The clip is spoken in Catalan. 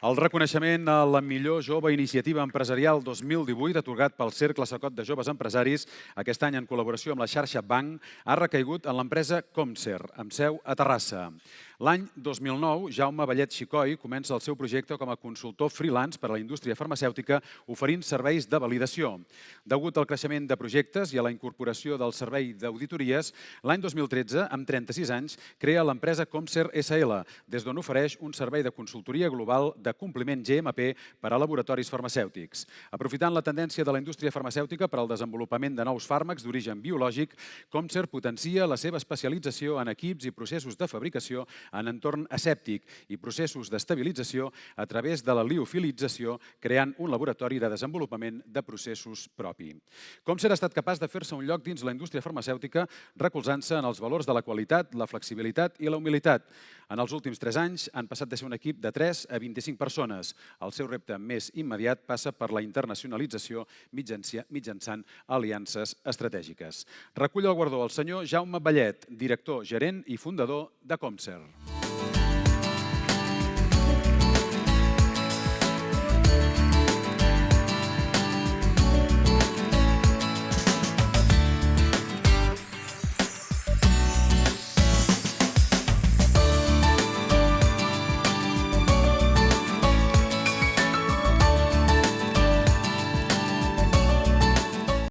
El reconeixement a la millor jove iniciativa empresarial 2018 atorgat pel Cercle Sacot de Joves Empresaris, aquest any en col·laboració amb la xarxa Banc, ha recaigut en l'empresa Comser, amb seu a Terrassa. L'any 2009, Jaume Vallet Xicoi comença el seu projecte com a consultor freelance per a la indústria farmacèutica, oferint serveis de validació. Degut al creixement de projectes i a la incorporació del servei d'auditories, l'any 2013, amb 36 anys, crea l'empresa Comser SL, des d'on ofereix un servei de consultoria global de compliment GMP per a laboratoris farmacèutics. Aprofitant la tendència de la indústria farmacèutica per al desenvolupament de nous fàrmacs d'origen biològic, Comser potencia la seva especialització en equips i processos de fabricació en entorn asèptic i processos d'estabilització a través de la liofilització, creant un laboratori de desenvolupament de processos propi. Comser ha estat capaç de fer-se un lloc dins la indústria farmacèutica recolzant-se en els valors de la qualitat, la flexibilitat i la humilitat. En els últims 3 anys han passat de ser un equip de 3 a 25 persones. El seu repte més immediat passa per la internacionalització mitjançant aliances estratègiques. Recull el guardó el senyor Jaume Vallet, director, gerent i fundador de Comser.